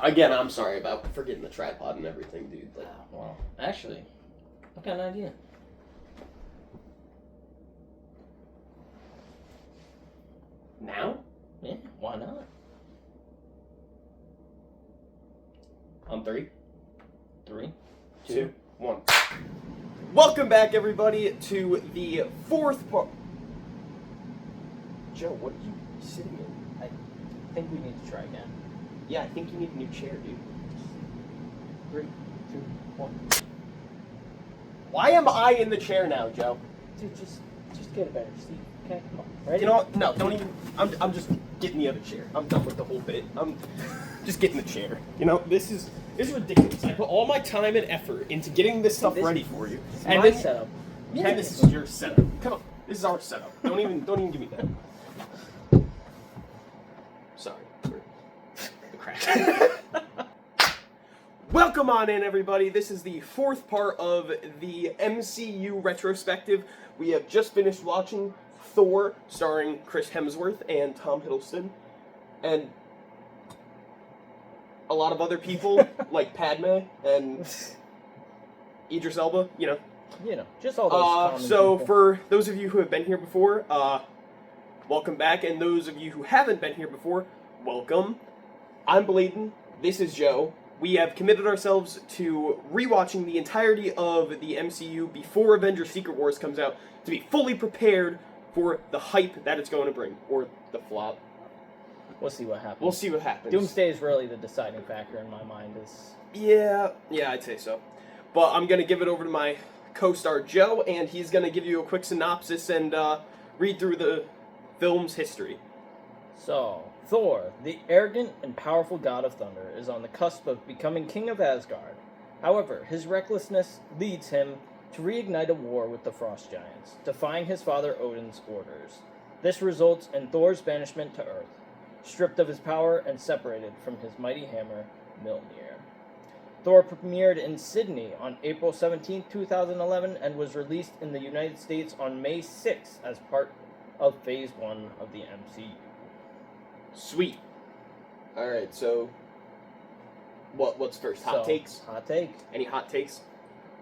Again, I'm sorry about forgetting the tripod and everything, dude. Like, well, actually, I got an idea. now? Yeah, why not? On 3, 3, 2, 1. Welcome back, everybody, to the 4th part. Joe, what are you sitting in? I think we need to try again. Yeah, I think you need a new chair, dude. 3, 2, 1. Why am I in the chair now, Joe? Dude, just get a better seat. Okay, come on. Ready? You know what? No, don't even. I'm just getting the other chair. I'm done with the whole bit. I'm just getting the chair. You know, this is ridiculous. I put all my time and effort into getting this stuff ready for you. And this setup. Yeah, this is your setup. Come on, this is our setup. Don't even give me that. Sorry for the crack. Welcome on in, everybody. This is the 4th part of the MCU retrospective. We have just finished watching Thor, starring Chris Hemsworth and Tom Hiddleston, and a lot of other people like Padme and Idris Elba. You know, just all those. So people. for those of you who have been here before, welcome back, and those of you who haven't been here before, welcome. I'm Bladen. This is Joe. We have committed ourselves to rewatching the entirety of the MCU before Avengers Secret Wars comes out to be fully prepared for the hype that it's going to bring, or the flop. We'll see what happens. We'll see what happens. Doomsday is really the deciding factor in my mind. Yeah, I'd say so. But I'm going to give it over to my co-star Joe, and he's going to give you a quick synopsis and read through the film's history. So, Thor, the arrogant and powerful god of thunder, is on the cusp of becoming king of Asgard. However, his recklessness leads him to reignite a war with the Frost Giants, defying his father Odin's orders. This results in Thor's banishment to Earth, stripped of his power and separated from his mighty hammer, Mjolnir. Thor premiered in Sydney on April 17, 2011, and was released in the United States on May 6 as part of Phase 1 of the MCU. Sweet. Alright, so what's first? Hot takes? Hot take. Any hot takes?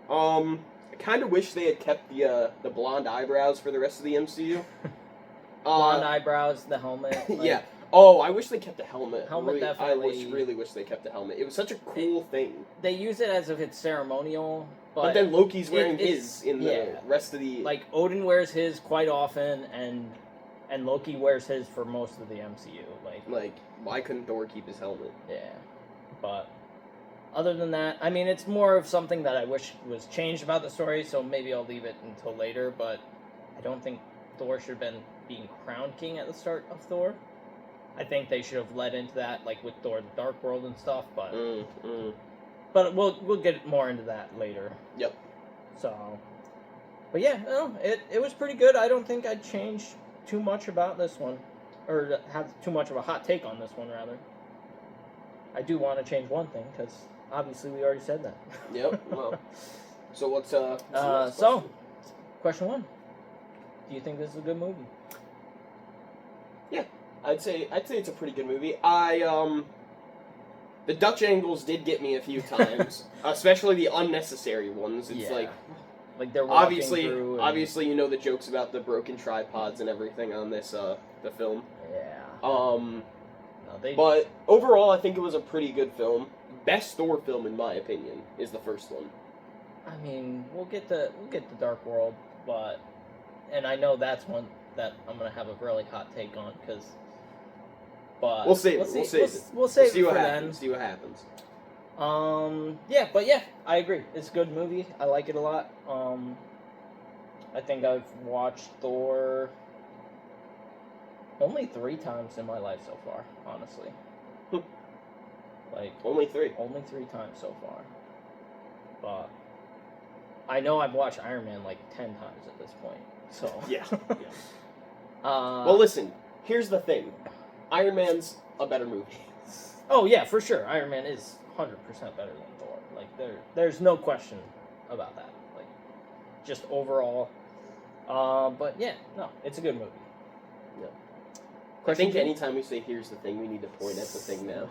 I kind of wish they had kept the blonde eyebrows for the rest of the MCU. Blonde eyebrows, the helmet. Yeah. Oh, I wish they kept the helmet. Helmet, really, definitely. I really wish they kept the helmet. It was such a cool thing. They use it as if it's ceremonial, but then Loki's wearing his in the yeah. rest of the... Like, Odin wears his quite often, and Loki wears his for most of the MCU. Like, why couldn't Thor keep his helmet? Yeah. But other than that, I mean, it's more of something that I wish was changed about the story, so maybe I'll leave it until later, but I don't think Thor should have been being crowned king at the start of Thor. I think they should have led into that, like with Thor: The Dark World and stuff, but but we'll get more into that later. Yep. So, but yeah, no, it was pretty good. I don't think I'd change too much about this one, or have too much of a hot take on this one, rather. I do want to change one thing, because obviously we already said that. Yep, well. So what's so, question 1. Do you think this is a good movie? Yeah, I'd say it's a pretty good movie. The Dutch angles did get me a few times, especially the unnecessary ones. It's like they're obviously you know the jokes about the broken tripods and everything on this the film. Yeah. But overall, I think it was a pretty good film. Best Thor film, in my opinion, is the first one. I mean, we'll get the Dark World, and I know that's one that I'm gonna have a really hot take on, but we'll save it. We'll save it for then. See what happens. Yeah, I agree. It's a good movie. I like it a lot. I think I've watched Thor only 3 times in my life so far, honestly. Like only 3. Only 3 times so far. But I know I've watched Iron Man like 10 times at this point. So yeah. Well, listen. Here's the thing. Iron Man's a better movie. Oh yeah, for sure. Iron Man is 100% better than Thor. Like there's no question about that. Like just overall. But yeah, no, it's a good movie. Yeah. I think anytime we say "here's the thing," we need to point at the thing now.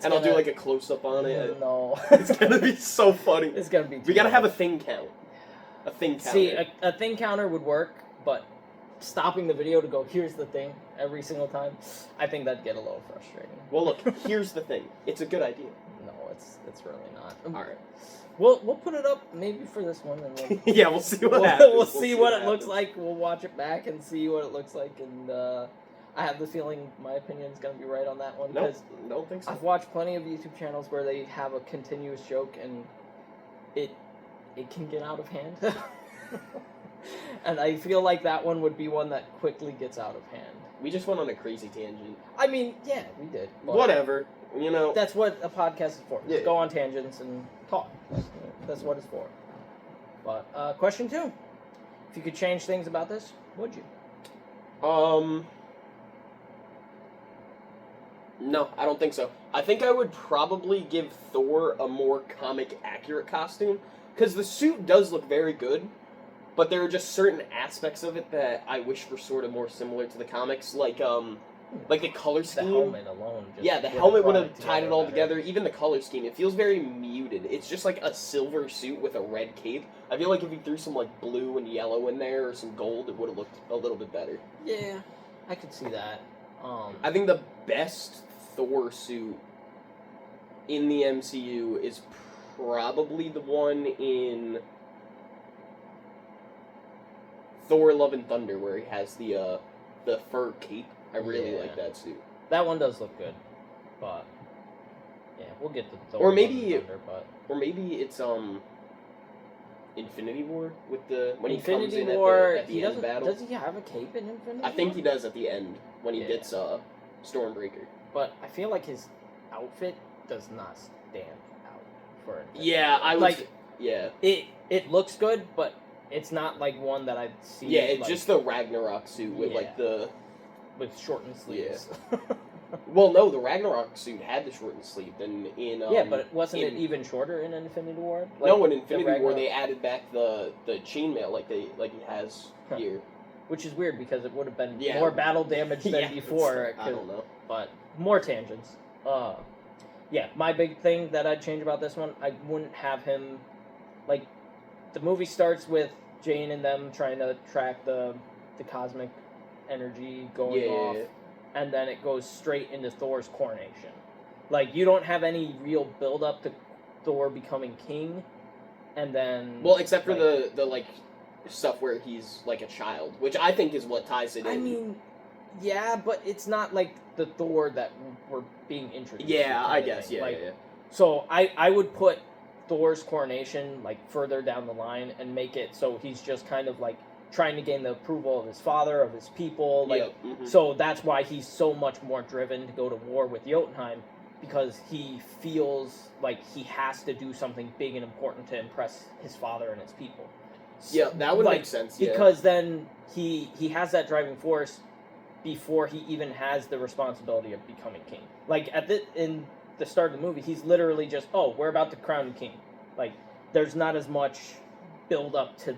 and I'll do like a close-up on it. No. It's gonna be so funny. It's gonna be too We gotta much. have a thing count. A thing counter. See, a thing counter would work, but stopping the video to go, here's the thing, every single time, I think that'd get a little frustrating. Well, look, here's the thing. It's a good idea. No, it's really not. Alright. We'll put it up maybe for this one, and then Yeah, we'll see what happens. we'll see what it looks like. We'll watch it back and see what it looks like, and I have the feeling my opinion is going to be right on that one. Nope, Because don't think so. I've watched plenty of YouTube channels where they have a continuous joke, and it can get out of hand. And I feel like that one would be one that quickly gets out of hand. We just went on a crazy tangent. I mean, yeah, we did. But Whatever. You know. that's what a podcast is for. Yeah. Go on tangents and talk. That's what it's for. But question 2: if you could change things about this, would you? No, I don't think so. I think I would probably give Thor a more comic accurate costume, because the suit does look very good, but there are just certain aspects of it that I wish were sort of more similar to the comics, like the color scheme. The helmet alone. Just Yeah, the would've helmet would brought have it tied it all better. together. Even the color scheme, it feels very muted. It's just like a silver suit with a red cape. I feel like if you threw some like blue and yellow in there or some gold, it would have looked a little bit better. Yeah, I could see that. I think the best Thor suit in the MCU is probably the one in Thor: Love and Thunder, where he has the fur cape. I really Yeah. like that suit. That one does look good, but yeah, we'll get to Thor. Or Love and maybe- Thunder, but Or maybe it's Infinity War with the when he comes Infinity in War. at the He end doesn't. battle. Does he have a cape in Infinity? I think War? he does at the end when he Yeah. gets Stormbreaker. But I feel like his outfit does not stand out for it. Yeah, I would. Like- yeah, It looks good, but it's not like one that I'd see. yeah. It's like, just the Ragnarok suit with Yeah. like the. with shortened sleeves. Well, no, the Ragnarok suit had the shortened sleeve. Then in yeah, but wasn't it in- even shorter in Infinity War? no, in the Infinity War Ragnarok- they added back the chainmail like he has Huh. here. which is weird because it would have been Yeah. more battle damage than Yeah, before. it's- I don't know. But more tangents. Yeah, my big thing that I'd change about this one, I wouldn't have him, like, the movie starts with Jane and them trying to track the cosmic energy going Yeah. off, and then it goes straight into Thor's coronation. Like, you don't have any real build up to Thor becoming king, and then Well, except for like, the like stuff where he's like a child, which I think is what ties it in. I mean, yeah, but it's not like the Thor that we're being introduced. yeah, to kind I of guess, thing. yeah, Like, yeah. So I would put Thor's coronation like further down the line and make it so he's just kind of like trying to gain the approval of his father, of his people. Like, Yep, mhm. so that's why he's so much more driven to go to war with Jotunheim, because he feels like he has to do something big and important to impress his father and his people. Yeah, that would like, make sense. Yeah. Because then he has that driving force before he even has the responsibility of becoming king. Like in the start of the movie, he's literally just, oh, we're about to crown you king. Like, there's not as much build up to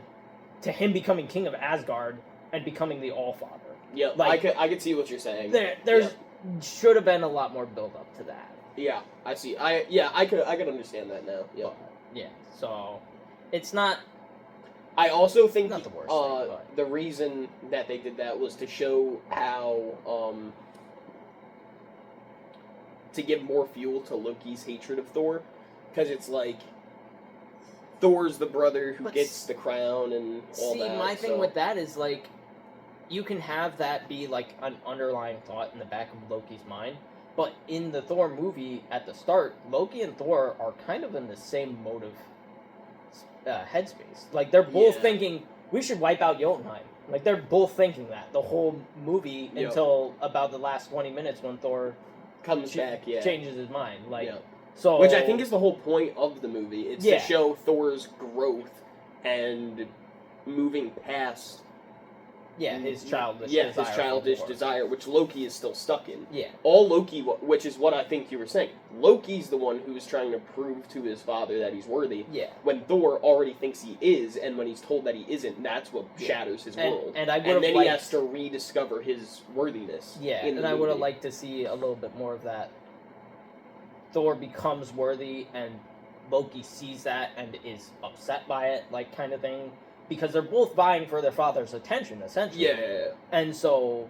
him becoming king of Asgard and becoming the Allfather. Yeah, like- I could see what you're saying. There's should have been a lot more build up to that. Yeah, I see. I could understand that now. Yeah. But, yeah. So it's not. I also think Not the worst thing, but- the reason that they did that was to show how to give more fuel to Loki's hatred of Thor, because it's like Thor's the brother who But gets the crown and all See, that. my thing so- with that is like, you can have that be like an underlying thought in the back of Loki's mind, but in the Thor movie at the start, Loki and Thor are kind of in the same motive headspace. Like, they're both Yeah. thinking we should wipe out Jotunheim. Like, they're both thinking that the whole movie Yep. until about the last 20 minutes when Thor comes back, yeah. changes his mind. Like, Yeah. so Which I think is the whole point of the movie. It's Yeah. to show Thor's growth and moving past his childish his desire for childish war. desire, which Loki is still stuck in. Yeah. All Loki, which is what I think you were saying, Loki's the one who's trying to prove to his father that he's worthy, Yeah. when Thor already thinks he is, and when he's told that he isn't, that's what Yeah. shatters his And- world. and I and would've then liked- he has to rediscover his worthiness. Yeah, in and the I would have movie. liked to see a little bit more of that Thor becomes worthy and Loki sees that and is upset by it, like, kind of thing, because they're both vying for their father's attention, essentially. Yeah. And so,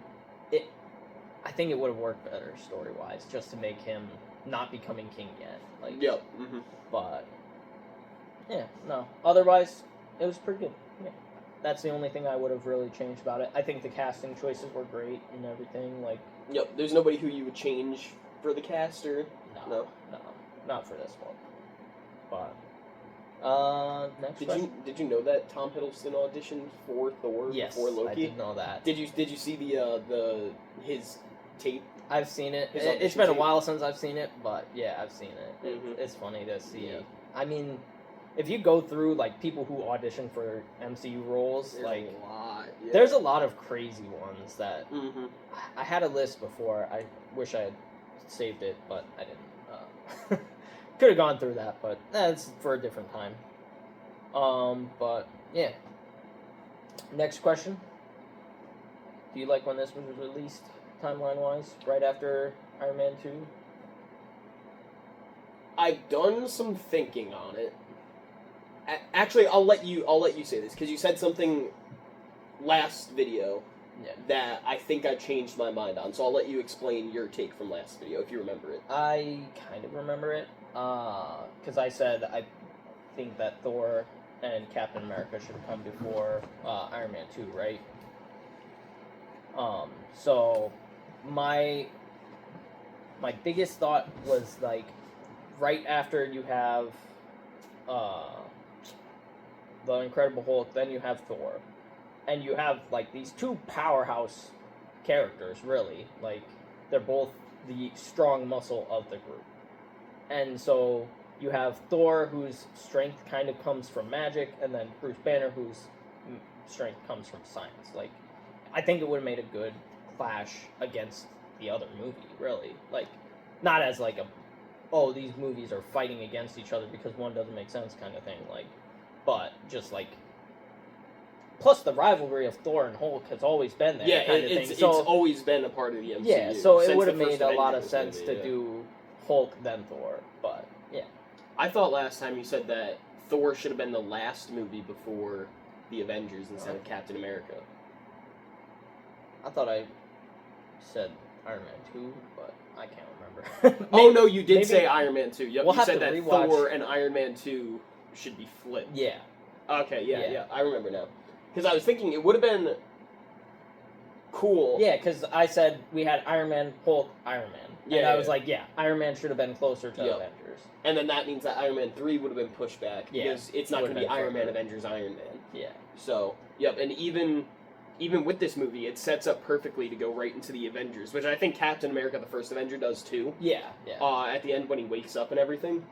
I think it would have worked better story-wise, just to make him not becoming king yet. Like, Yep. Mm-hmm. But, yeah, no. Otherwise, it was pretty good. Yeah. That's the only thing I would have really changed about it. I think the casting choices were great and everything. Like, Yep. There's nobody who you would change for the cast, or no, not for this one. But, next question. Did you know that Tom Hiddleston auditioned for Thor before Loki? I did know that. Did you see his tape? I've seen it. His It's been a tape? while since I've seen it, but yeah, I've seen it. Mhm. It's funny to see. Yeah. I mean, if you go through like people who audition for MCU roles, There's like a lot. Yeah. there's a lot of crazy ones that Mm-hmm. I had a list before. I wish I had saved it, but I didn't. Could have gone through that, but that's for a different time. But yeah. Next question. Do you like when this was released, timeline-wise, right after Iron Man 2? I've done some thinking on it. Actually, I'll let you say this because you said something last video that I think I changed my mind on. So I'll let you explain your take from last video if you remember it. I kind of remember it because I said I think that Thor and Captain America should have come before Iron Man 2, right? So my biggest thought was like right after you have the Incredible Hulk, then you have Thor, and you have like these two powerhouse characters, really. Like they're both the strong muscle of the group, and so you have Thor, whose strength kind of comes from magic, and then Bruce Banner, whose strength comes from science. Like, I think it would have made a good clash against the other movie, really. Like, not as like these movies are fighting against each other because one doesn't make sense kind of thing. Like, but just like, plus the rivalry of Thor and Hulk has always been there. Yeah, kind of it's thing. So, always been a part of the MCU. yeah, so it since would have the first made a lot of Avengers sense movie, to yeah. do Hulk then Thor. But yeah, I thought last time you said that Thor should have been the last movie before the Avengers instead of Captain America. I thought I said Iron Man 2, but I can't remember. Oh no, you did maybe- say Iron Man 2. Yep, We'll you have said to that rewatch. Thor and Iron Man 2 should be flipped. Yeah. Okay, Yeah. yeah, I remember now. Because I was thinking it would have been cool. Yeah, because I said we had Iron Man, Hulk, Iron Man. And Yeah, I was yeah. like, yeah, Iron Man should have been closer to Yep. Avengers. And then that means that Iron Man 3 would have been pushed back. Yeah, Because it's not would've going to be been Iron Man, further. Avengers, Iron Man. Yeah. So, yep, and even with this movie, it sets up perfectly to go right into the Avengers, which I think Captain America, the first Avenger, does too. Yeah, yeah. At the end when he wakes up and everything.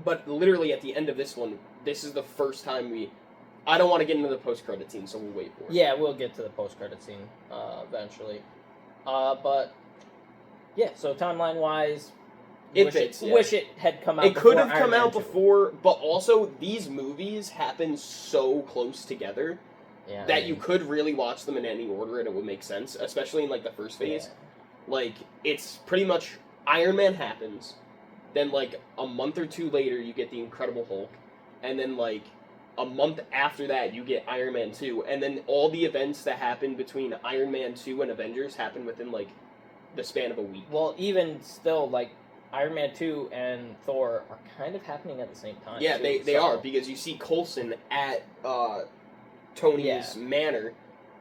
But literally at the end of this one, this is the first time I don't want to get into the post-credit scene, so we'll wait for it. Yeah, we'll get to the post-credit scene eventually. But, yeah, so timeline-wise, It fits, yeah. wish it had come out It before could have Iron come Man out 2. before, but also these movies happen so close together Yeah, that you could really watch them in any order and it would make sense, especially in like the first phase. Yeah. Like, it's pretty much Iron Man happens, then like a month or two later you get the Incredible Hulk, and then like a month after that you get Iron Man 2, and then all the events that happen between Iron Man 2 and Avengers happen within like the span of a week. Well, even still, like, Iron Man 2 and Thor are kind of happening at the same time. Yeah, too, they so- are, because you see Coulson at Tony's manor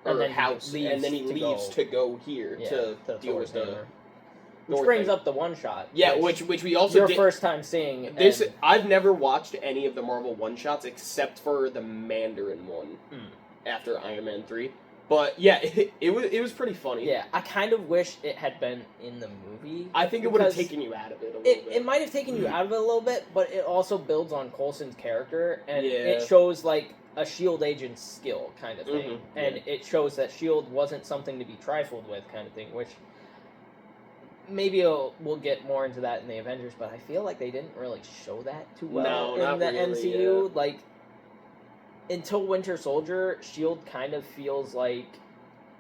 or And then he house, leaves and then he to leaves go- to go here Yeah, to deal Thor's with the hammer. Which Thor brings thing. up the one shot. Yeah, which we also your did. first time seeing This and- I've never watched any of the Marvel one-shots except for the Mandarin one after Iron Man 3. But yeah, it was pretty funny. Yeah, I kind of wish it had been in the movie. I think it would have because taken you out of it a little It bit. might have taken you out of it a little bit, but it also builds on Coulson's character, and Yeah. it shows like a SHIELD agent's skill kind of thing, Mhm, and it shows that SHIELD wasn't something to be trifled with kind of thing, which maybe we'll get more into that in the Avengers, but I feel like they didn't really show that too well No, in not the really, MCU. yeah. Like, until Winter Soldier, SHIELD kind of feels like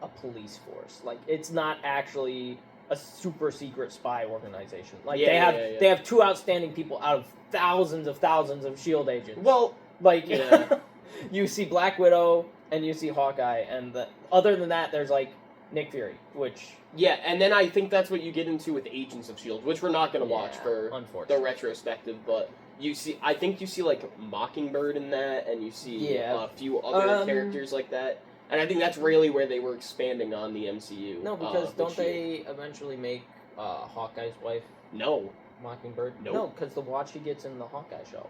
a police force. Like, it's not actually a super secret spy organization. Like Yeah, they have two outstanding people out of thousands of Shield agents. Well, like yeah. you see Black Widow and you see Hawkeye, and other than that, there's like Nick Fury, which yeah, and then I think that's what you get into with Agents of S.H.I.E.L.D., which we're not going to watch for the retrospective, but I think you see, like, Mockingbird in that, and you see a few other characters like that, and I think that's really where they were expanding on the MCU. No, because don't they eventually make Hawkeye's wife Mockingbird? Nope. No, because the watch he gets in the Hawkeye show.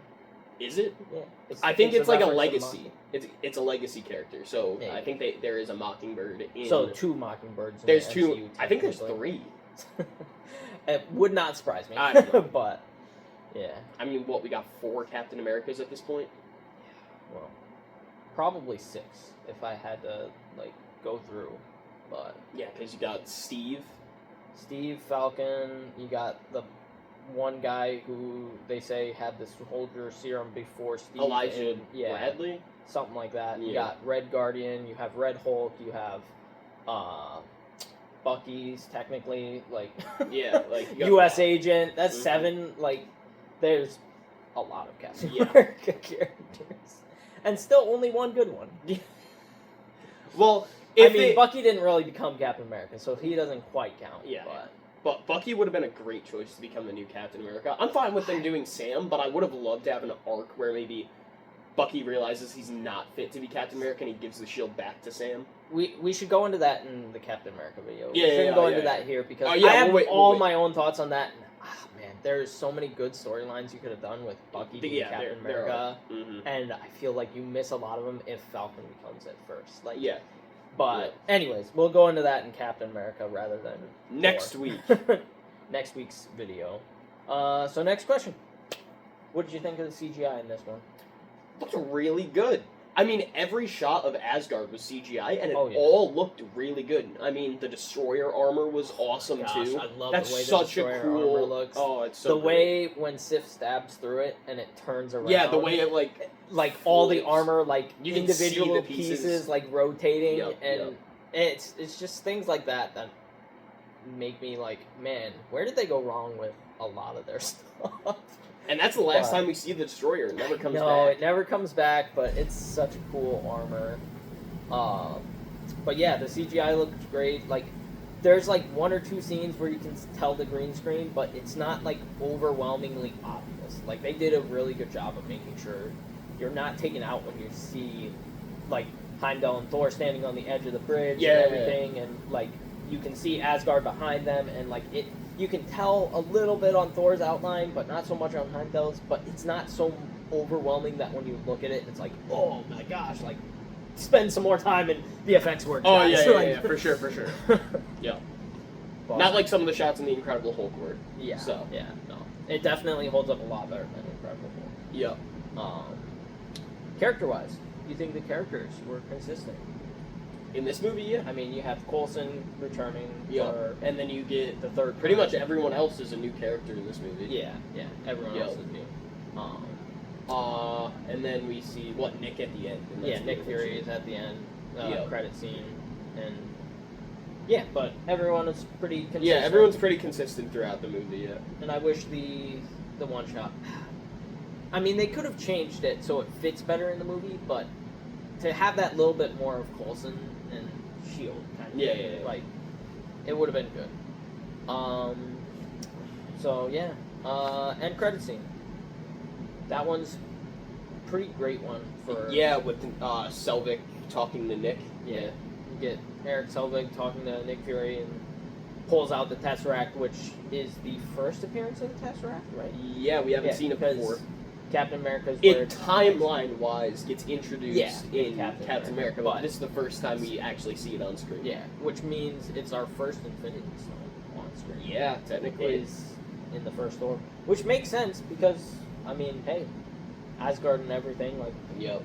Is it? Yeah. I think it's like a legacy. It's a legacy charger, so yeah, I think there is a Mockingbird in... So 2 Mockingbirds in there's the 2... MCU, I think there's 3. It would not surprise me. I don't know. But, yeah. I mean, we got 4 Captain Americas at this point? Well, probably 6, if I had to, like, go through, but... Yeah, because you got Steve, Falcon, you got the one guy who they say had this soldier serum before Steve. Elijah Bradley? Something like that. Yeah. You got Red Guardian, you have Red Hulk, you have Bucky's technically, like yeah, like US agent. That's 7. Like there's a lot of Captain America characters. And still only one good one. Well, Bucky didn't really become Captain America, so he doesn't quite count. Yeah. But Bucky would have been a great choice to become the new Captain America. I'm fine with them doing Sam, but I would have loved to have an arc where maybe Bucky realizes he's not fit to be Captain America and he gives the shield back to Sam. We should go into that in the Captain America video. Yeah, we shouldn't go into that here because I have my own thoughts on that. And, man, there's so many good storylines you could have done with Bucky being Captain America, and I feel like you miss a lot of them if Falcon becomes it first. Like, But anyways, we'll go into that in Captain America rather than next week. Next week's video. So next question. What did you think of the CGI in this one? Looked really good. I mean, every shot of Asgard was CGI, and it all looked really good. I mean, the Destroyer armor was awesome too. I love That's the way such the Destroyer a cool armor looks. Oh, it's so the way when Sif stabs through it and it turns around. Yeah, the way it like all the armor, like you individual pieces like rotating, and it's just things like that make me like, man, where did they go wrong with a lot of their stuff? And that's the last time we see the Destroyer. It never comes back. No, it never comes back, but it's such a cool armor. But yeah, the CGI looks great. Like, there's like 1 or 2 scenes where you can tell the green screen, but it's not like overwhelmingly obvious. Like, they did a really good job of making sure you're not taken out when you see like Heimdall and Thor standing on the edge of the bridge and everything, and like you can see Asgard behind them, and like you can tell a little bit on Thor's outline, but not so much on Heimdall's, but it's not so overwhelming that when you look at it, it's like, oh my gosh, like, spend some more time in the effects work. Oh, yeah, for sure. Yeah. But, not like some of the shots in the Incredible Hulk were. Yeah, so. Yeah, no. It definitely holds up a lot better than Incredible Hulk. Yeah. Character-wise, do you think the characters were consistent? In this movie, yeah. I mean, you have Coulson returning, and then you get the third. Pretty much everyone else is a new character in this movie. Yeah, everyone else is new. And then we see Nick at the end. Nick Fury is at the end. Credit scene, and but everyone is pretty consistent. Yeah, everyone's pretty consistent throughout the movie. Yeah, and I wish the one shot. I mean, they could have changed it so it fits better in the movie, but to have that little bit more of Coulson and Shield kind of thing, like, it would have been good. End credit scene. That one's a pretty great one for... Yeah, with Selvig talking to Nick. Yeah. You get Eric Selvig talking to Nick Fury and pulls out the Tesseract, which is the first appearance of the Tesseract, right? Yeah, we haven't seen it before. Captain America's timeline-wise gets introduced in Captain America, but this is the first time we actually see it on screen. Yeah, which means it's our first Infinity Stone on screen. Yeah, technically. Is in the first Thor. Which makes sense because, I mean, hey, Asgard and everything, like... Yep.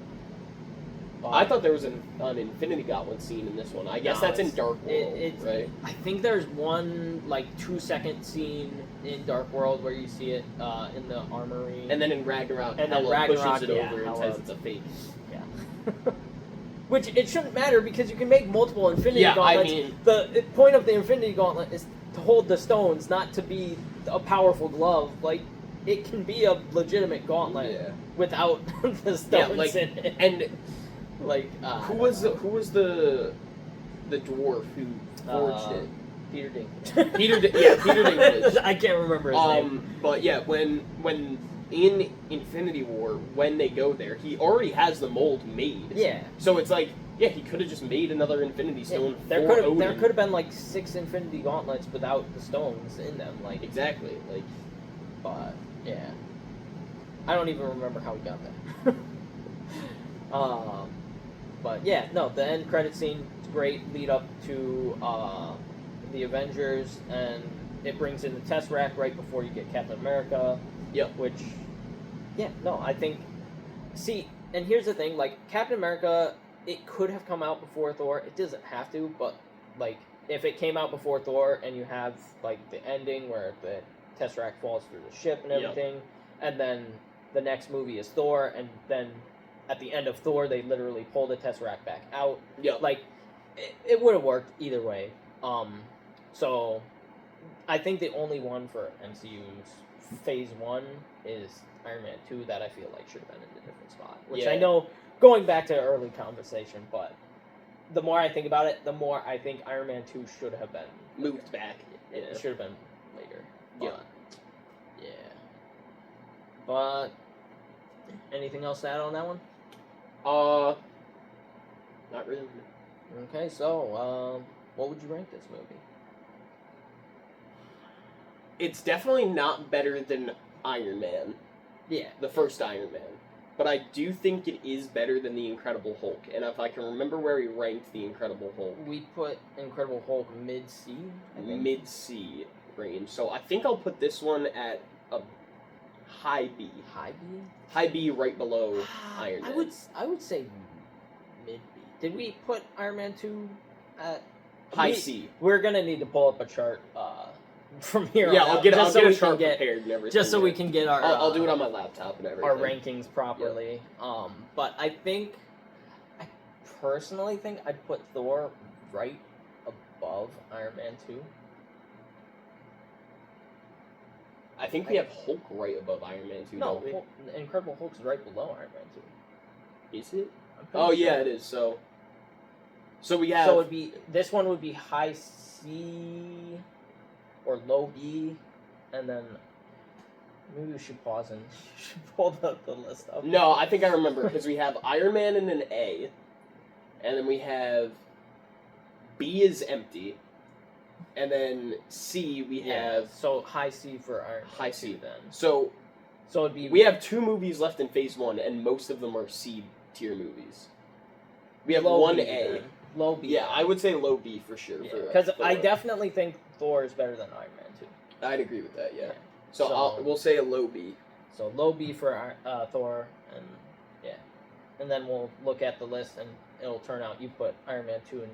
I thought there was an Infinity Gauntlet scene in this one. I guess that's in Dark World, right? I think there's one, 2-second scene in Dark World where you see it in the armory. And then in Ragnarok, pushes it over and says it's a fake. Yeah. Which, it shouldn't matter because you can make multiple Infinity Gauntlets. I mean... The point of the Infinity Gauntlet is to hold the stones, not to be a powerful glove. Like, it can be a legitimate gauntlet without the stones in it. And like, who was the dwarf who forged it? Peter Dinklage. Peter Dinklage. I can't remember his name. But yeah, when in Infinity War, when they go there, he already has the mold made. Yeah. So it's like, yeah, he could have just made another Infinity Stone. There could have been like 6 Infinity Gauntlets without the stones in them. Like, exactly. Like, but yeah, I don't even remember how we got there. But yeah, no, the end credit scene is great. Lead up to the Avengers, and it brings in the Tesseract right before you get Captain America. Yep. Which, yeah, no, I think. See, and here's the thing: like, Captain America, it could have come out before Thor. It doesn't have to, but like, if it came out before Thor, and you have like the ending where the Tesseract falls through the ship and everything, and then the next movie is Thor, and then at the end of Thor, they literally pull the Tesseract back out. Yep. Like, it would have worked either way. So I think the only one for MCU's Phase 1 is Iron Man 2 that I feel like should have been in a different spot. Which I know, going back to early conversation, but the more I think about it, the more I think Iron Man 2 should have been moved back. It should have been later. Yeah. Yeah. But anything else to add on that one? Not really. Okay, so what would you rank this movie? It's definitely not better than Iron Man. Yeah. The first Iron Man. But I do think it is better than the Incredible Hulk. And if I can remember where we ranked the Incredible Hulk. We put Incredible Hulk mid-C, I think. Mid-C range. So I think I'll put this one at a high B. High B? High B right below Iron Man. I would say mid-B. Did we put Iron Man 2 at... High C. We're going to need to pull up a chart from here on I'll out, get a chart prepared and everything. Just so we can get our... I'll do it on my laptop and everything. Our rankings properly. Yep. But I personally think I'd put Thor right above Iron Man 2. I think we have Hulk right above Iron Man 2. No, Incredible Hulk's right below Iron Man 2. Is it? Oh, sure. Yeah, it is. So we have... So this one would be high C or low B, and then maybe we should pause and pull the list up. No, I think I remember, because we have Iron Man in an A, and then we have B is empty, and then C we have... So high C for Iron Man. High C then. So it'd be... We have 2 movies left in Phase 1, and most of them are C tier movies. We have low 1 B, A. then. Low B. Yeah, I would say low B for sure. Because I definitely think Thor is better than Iron Man 2. I'd agree with that, yeah. So we'll say a low B. So low B for Thor, and and then we'll look at the list, and it'll turn out you put Iron Man 2 in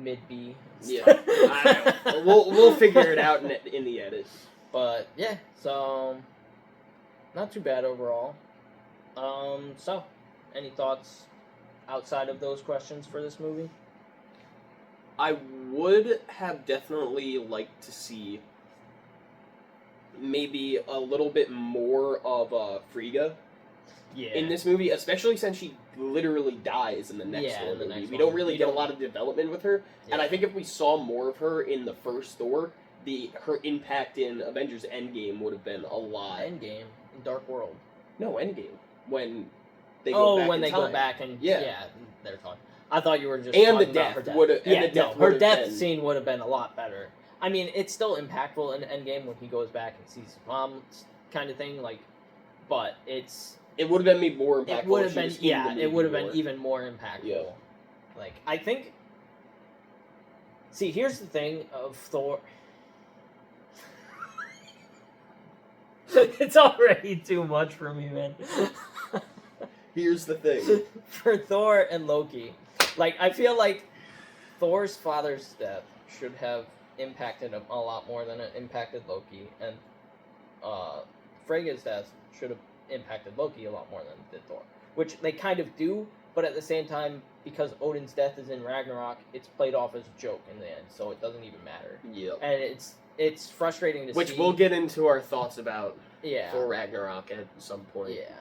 mid B. Yeah, I don't know. We'll figure it out in the edit. But yeah, so not too bad overall. So any thoughts outside of those questions for this movie? I would have definitely liked to see maybe a little bit more of Frigga in this movie, especially since she literally dies in the next movie. We don't really get a lot of development with her, and I think if we saw more of her in the first Thor, her impact in Avengers Endgame would have been a lot. Endgame? Dark World? No, Endgame. When they go back when they time. Go back and they're talking. I thought you were just and talking the about her death death. would have. Her death scene would have been a lot better. I mean, it's still impactful in Endgame when he goes back and sees his mom, kind of thing. Like, but it would have been more impactful. It would have been it would have been even more impactful. Yeah. Like, I think. See, here's the thing of Thor. It's already too much for me, man. Here's the thing. For Thor and Loki, like, I feel like Thor's father's death should have impacted him a lot more than it impacted Loki, and Freyja's death should have impacted Loki a lot more than it did Thor. Which they kind of do, but at the same time, because Odin's death is in Ragnarok, it's played off as a joke in the end, so it doesn't even matter. Yep. And it's frustrating to see. Which we'll get into our thoughts about Yeah. for Ragnarok at some point. Yeah.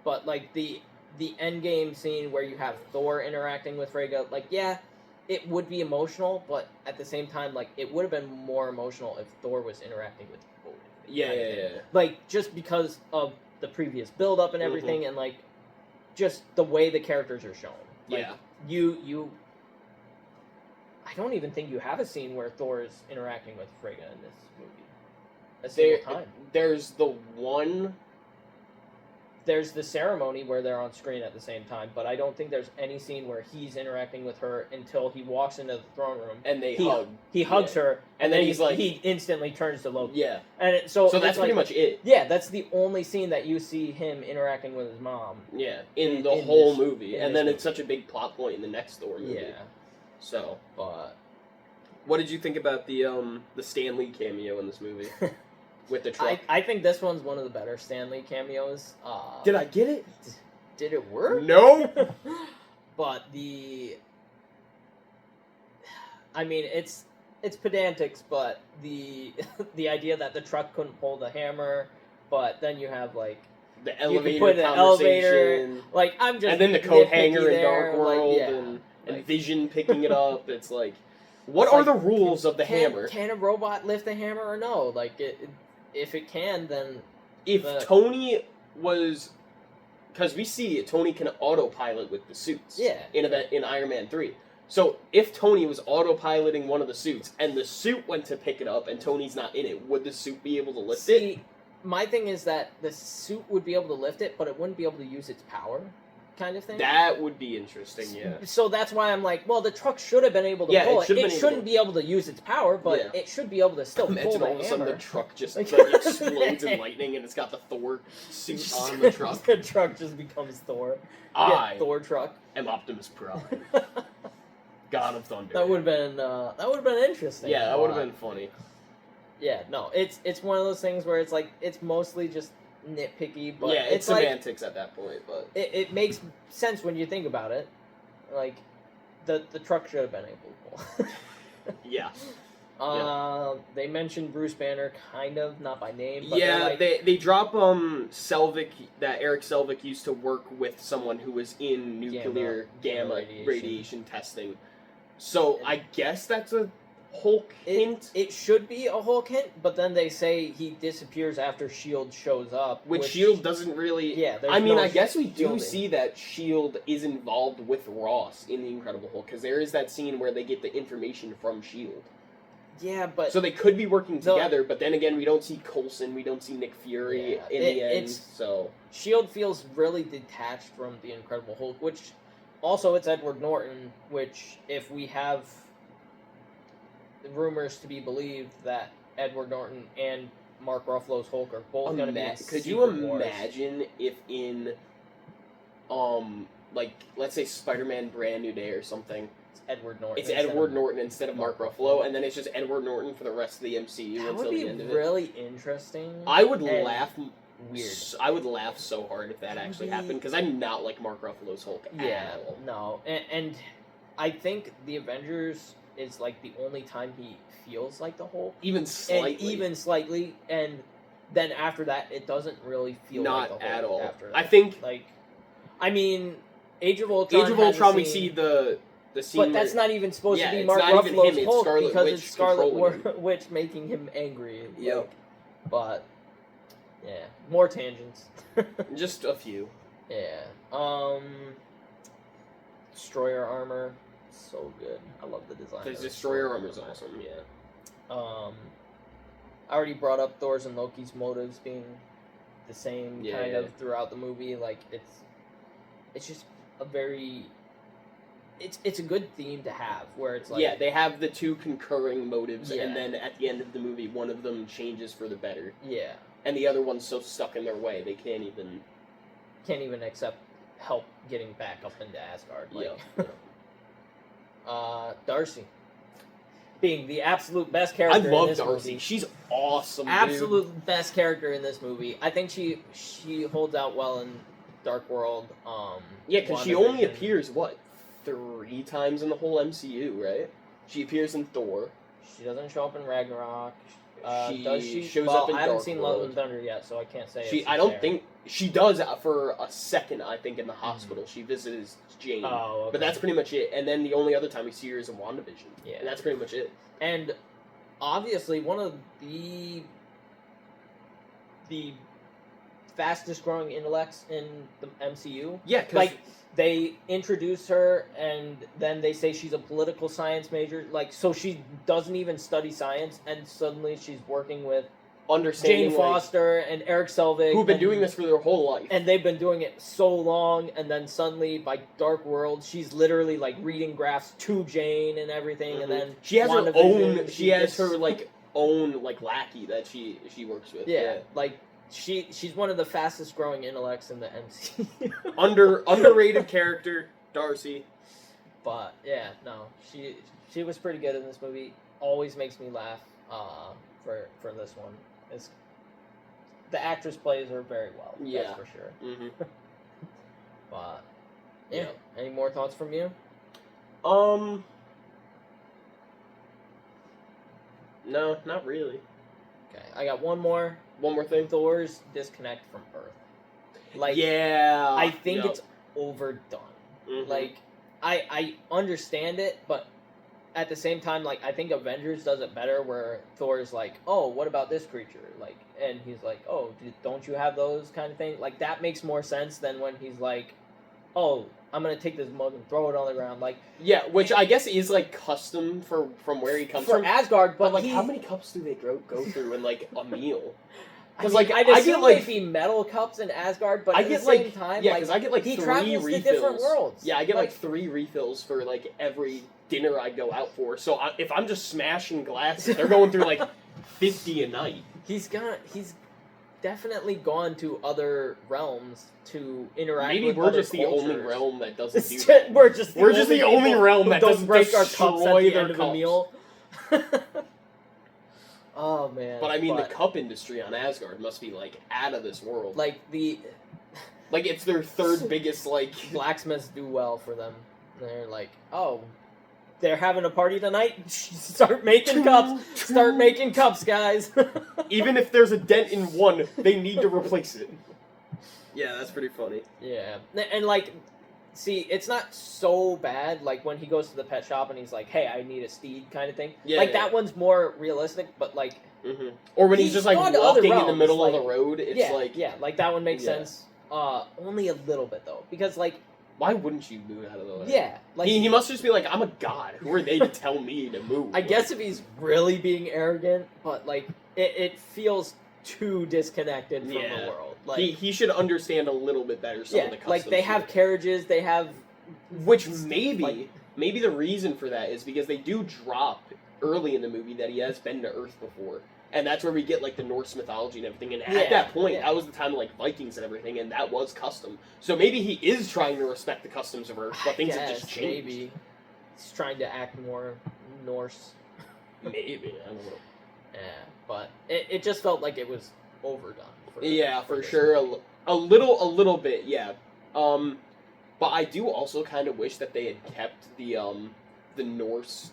But, like, the endgame scene where you have Thor interacting with Frigga, like, yeah, it would be emotional, but at the same time, like, it would have been more emotional if Thor was interacting with Odin. Yeah. Like, just because of the previous build-up and everything, and, like, just the way the characters are shown. Like, you... I don't even think you have a scene where Thor is interacting with Frigga in this movie. A single time. There's the one... There's the ceremony where they're on screen at the same time, but I don't think there's any scene where he's interacting with her until he walks into the throne room. And they hug. He hugs her, and then he's like... He instantly turns to Loki. Yeah. And so that's pretty much it. Yeah, that's the only scene that you see him interacting with his mom. Yeah, in the whole movie. And then it's such a big plot point in the next Thor movie. Yeah. So... But... What did you think about the Stan Lee cameo in this movie? With the truck. I think this one's one of the better Stan Lee cameos. Did I get it? Did it work? No. But I mean, it's pedantics, but the idea that the truck couldn't pull the hammer, but then you have like the elevator, you can put an elevator. Like I'm just and then the coat hanger in Dark there, World, like, and Vision picking it up. It's like, what are the rules of the hammer? Can a robot lift a hammer or no? Like if it can, then if Tony was, because we see Tony can autopilot with the suits. Yeah. In Iron Man 3. So if Tony was autopiloting one of the suits and the suit went to pick it up and Tony's not in it, would the suit be able to lift it? My thing is that the suit would be able to lift it, but it wouldn't be able to use its power. Kind of thing. That would be interesting, yeah. So that's why I'm like, well, the truck should have been able to pull it. It shouldn't be able to use its power, but it should be able to still pull the hammer. Imagine all of a sudden the truck just explodes in lightning and it's got the Thor suit on the truck. The truck just becomes Thor. Thor truck. Am Optimus Prime. God of Thunder. That would have been interesting. Yeah, that would have been funny. Yeah, no, it's one of those things where it's like it's mostly just nitpicky, but yeah, it's semantics at that point, but it makes sense when you think about it. Like the truck should have been able to pull. Yeah. They mentioned Bruce Banner, kind of, not by name. But yeah, like, they drop Selvig, that Eric Selvig used to work with someone who was in nuclear gamma radiation testing. So I guess that's a Hulk hint. It should be a Hulk hint, but then they say he disappears after S.H.I.E.L.D. shows up. Which S.H.I.E.L.D. doesn't really... Yeah, I mean, I guess we do see that S.H.I.E.L.D. is involved with Ross in The Incredible Hulk, because there is that scene where they get the information from S.H.I.E.L.D. Yeah, but... So they could be working together, but then again, we don't see Coulson, we don't see Nick Fury in the end, so... S.H.I.E.L.D. feels really detached from The Incredible Hulk, which... Also, it's Edward Norton, which, if we have rumors to be believed that Edward Norton and Mark Ruffalo's Hulk are both going to be in Could you imagine if in, like, let's say Spider-Man Brand New Day or something, it's Edward Norton. It's Edward Norton instead of Mark Ruffalo, and then it's just Edward Norton for the rest of the MCU until the end of it. That would be really interesting. I would laugh... Weird. I would laugh so hard if that actually happened, because I do not like Mark Ruffalo's Hulk at all. No. And I think the Avengers is, like, the only time he feels like the Hulk. Even slightly. And then after that, it doesn't really feel like the Hulk. Not at all. After that. I think... Like, I mean, Age of Ultron we see the scene but that's not even supposed to be Mark Ruffalo's Hulk, because it's Scarlet Witch making him angry. Yep. But... Yeah, more tangents. Just a few. Yeah. Destroyer armor, so good. I love the design. The Destroyer armor's awesome. Yeah. I already brought up Thor's and Loki's motives being the same kind of throughout the movie. Like it's just a very. It's a good theme to have, where it's like... they have the two concurring motives, and then at the end of the movie, one of them changes for the better. Yeah. And the other one's so stuck in their way, they can't even accept help getting back up into Asgard. Darcy. Being the absolute best character in this movie. I love Darcy. She's awesome, Absolute best character in this movie. I think she holds out well in Dark World. Yeah, because she only appears, 3 times in the whole MCU, right? She appears in Thor. She doesn't show up in Ragnarok. Does she? shows Well, up in I haven't Dark seen World. Love and Thunder yet, so I can't say. She, if I she's don't there. think she does for a second. I think in the hospital, she visits Jane, Oh, okay. but that's pretty much it. And then the only other time we see her is in WandaVision. Yeah, And that's pretty much it. And obviously, one of the fastest growing intellects in the MCU. Yeah, 'cause like they introduce her, and then they say she's a political science major. Like, so she doesn't even study science, and suddenly she's working with understanding Jane Foster and Eric Selvig, who've been doing this for their whole life, and they've been doing it so long. And then suddenly, by Dark World, she's literally like reading graphs to Jane and everything. And then she has her WandaVision, own. She has her own lackey that she works with. Yeah, like. She's one of the fastest growing intellects in the MCU. Underrated character, Darcy. But yeah, no, she was pretty good in this movie. Always makes me laugh. For this one, the actress plays her very well. Yeah, that's for sure. Mm-hmm. But yeah, any more thoughts from you? No, not really. Okay, I got one more. One more thing. Thor's disconnect from Earth. Like, yeah, I think it's overdone. Mm-hmm. Like, I understand it, but at the same time, like, I think Avengers does it better, where Thor's like, oh, what about this creature? Like, and he's like, oh, don't you have those kind of thing? Like, that makes more sense than when he's like, oh, I'm gonna take this mug and throw it on the ground. Like, yeah, which I guess is like custom from where he comes from. Asgard, but like, how many cups do they go through in like a meal? Because like I get like they'd be metal cups in Asgard, but at the same time, yeah, because I get like he 3 travels refills. to different worlds. Yeah, I get like 3 refills for like every dinner I go out for. So if I'm just smashing glasses, they're going through like 50 a night. He's definitely gone to other realms to interact. Maybe with we're other just the cultures. only realm that doesn't do that. We're just the only realm that doesn't break our cups at destroy the their end of the cups. meal. Oh man! But I mean, the cup industry on Asgard must be like out of this world. Like it's their 3rd biggest like. Blacksmiths do well for them. They're like, oh, they're having a party tonight. Start making cups. Start making cups, guys. Even if there's a dent in one, they need to replace it. Yeah, that's pretty funny. Yeah, and like, see, it's not so bad. Like when he goes to the pet shop and he's like, "Hey, I need a steed," kind of thing. Yeah, like that one's more realistic. But like, or when he's just like walking in the middle like, of the road, it's like that one makes sense. Only a little bit though, because like, why wouldn't you move out of the way? Yeah, like he must just be like, I'm a god. Who are they to tell me to move? I guess if he's really being arrogant, but like it feels too disconnected from the world. Like he should understand a little bit better some of the customs. Like they have carriages, they have which maybe the reason for that is because they do drop early in the movie that he has been to Earth before. And that's where we get like the Norse mythology and everything. And at that point, that was the time of like Vikings and everything, and that was custom. So maybe he is trying to respect the customs of Earth, but things have just changed. Maybe he's trying to act more Norse. Maybe, I don't know. Yeah, but it just felt like it was overdone. For sure, a little bit, yeah. But I do also kind of wish that they had kept the Norse,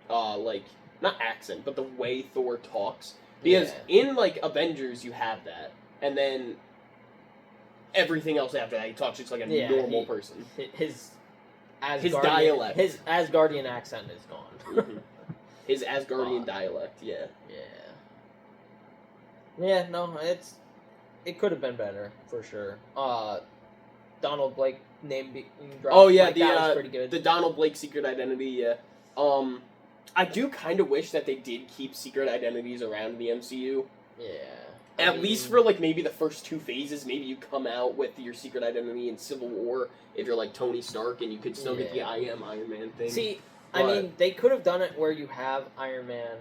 like not accent, but the way Thor talks. Because in like Avengers, you have that, and then everything else after that, he talks just like a normal person. His dialect, his Asgardian accent is gone. His Asgardian dialect, yeah. Yeah, no, it could have been better for sure. Donald Blake name being dropped. Oh yeah, that was pretty good. The Donald Blake secret identity. Yeah. I do kind of wish that they did keep secret identities around the MCU. Yeah. At least for like maybe the first 2 phases, maybe you come out with your secret identity in Civil War if you're like Tony Stark, and you could still get the I am Iron Man thing. See, I mean, they could have done it where you have Iron Man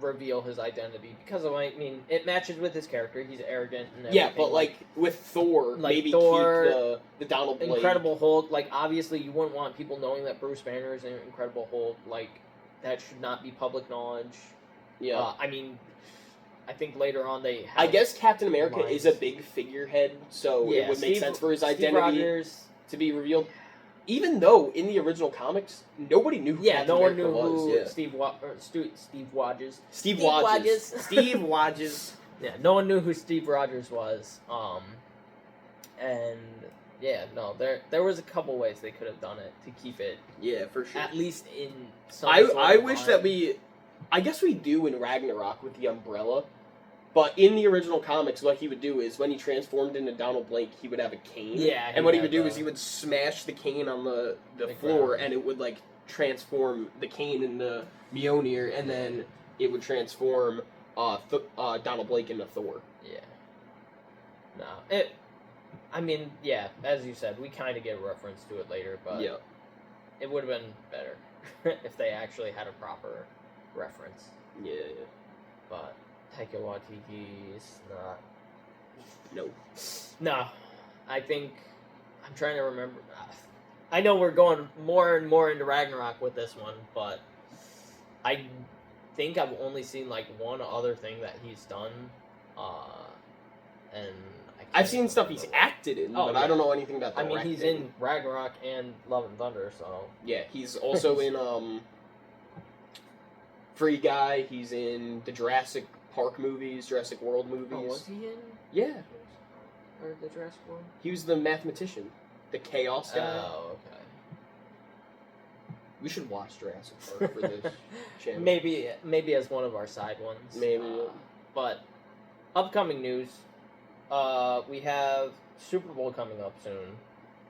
reveal his identity, because it matches with his character. He's arrogant and everything. Yeah, but like with Thor, maybe Thor, keep the Donald Blake. Incredible Hulk. Like obviously, you wouldn't want people knowing that Bruce Banner is an Incredible Hulk. Like that should not be public knowledge. Yeah, I think later on they. I guess Captain America is a big figurehead, so it would make sense for his identity to be revealed. even though in the original comics nobody knew who Captain no one America knew was. who Yeah. Steve Rogers. Steve Rogers. Steve Rogers. Yeah, no one knew who Steve Rogers was. And yeah, no, there was a couple ways they could have done it to keep it. Yeah, for sure. At least in some. I wish that I guess we do in Ragnarok with the umbrella, but in the original comics, what he would do is when he transformed into Donald Blake, he would have a cane. Yeah. And what he would do is he would smash the cane on the floor, ground. and it would like transform the cane into Mjolnir, and then it would transform Donald Blake into Thor. Yeah. No, I mean, yeah, as you said, we kind of get a reference to it later, but Yeah. it would have been better if they actually had a proper reference. Yeah. But Taika Waititi's not. No. No, I think I'm trying to remember. I know we're going more and more into Ragnarok with this one, but I think I've only seen like one other thing that he's done, and I've seen stuff he's acted in, but I don't know anything about. I mean, he's in Ragnarok and Love and Thunder, so yeah, he's also in Free Guy. He's in the Jurassic Park movies, Jurassic World movies. Oh, was he in? Yeah, or the Jurassic World? he was the mathematician, the chaos guy. Oh, okay. We should watch Jurassic Park for this channel. Maybe as one of our side ones. Maybe. But upcoming news, we have Super Bowl coming up soon.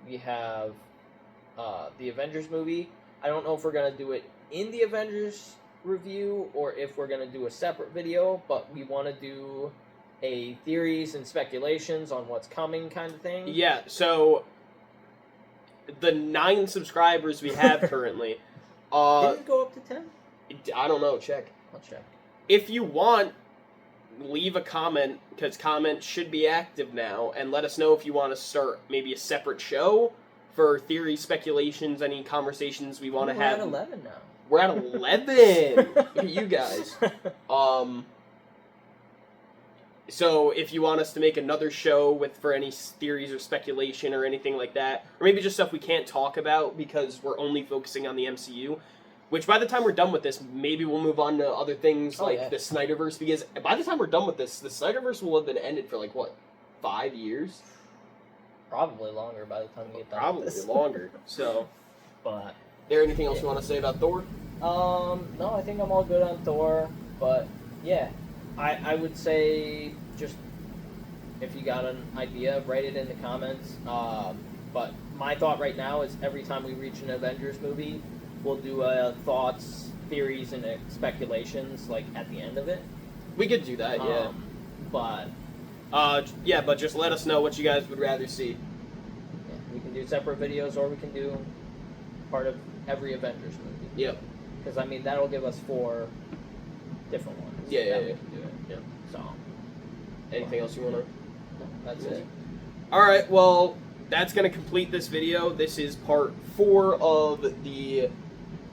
We have the Avengers movie. I don't know if we're gonna do it in the Avengers review or if we're gonna do a separate video, but we want to do a theories and speculations on what's coming kind of thing. Yeah. So the 9 subscribers we have currently. Did it go up to 10? I don't know. Check. I'll check. If you want, leave a comment, because comments should be active now, and let us know if you want to start maybe a separate show for theory, speculations, any conversations we want to have. We're at 11 now. We're at 11! Look at you guys. So if you want us to make another show for any theories or speculation or anything like that, or maybe just stuff we can't talk about because we're only focusing on the MCU, which by the time we're done with this, maybe we'll move on to other things like the Snyderverse, because by the time we're done with this, the Snyderverse will have been ended for 5 years? Probably longer by the time we get done. Probably with this. longer. So, but is there anything else you want to say about Thor? No, I think I'm all good on Thor, but yeah, I would say just if you got an idea, write it in the comments. But my thought right now is every time we reach an Avengers movie, we'll do thoughts, theories, and speculations at the end of it. We could do that, yeah. But but just let us know what you guys would rather see. Yeah, we can do separate videos, or we can do part of every Avengers movie. Yep. Because that'll give us 4 different ones. Yeah. We can do it. Yeah. So. Anything else you want to? No, that's it. Alright, well, that's going to complete this video. This is part 4 of the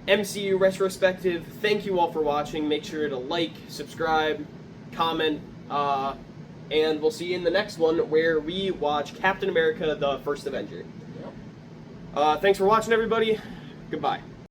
MCU retrospective. Thank you all for watching. Make sure to like, subscribe, comment, and we'll see you in the next one where we watch Captain America: The First Avenger. Yep. Thanks for watching, everybody. Goodbye.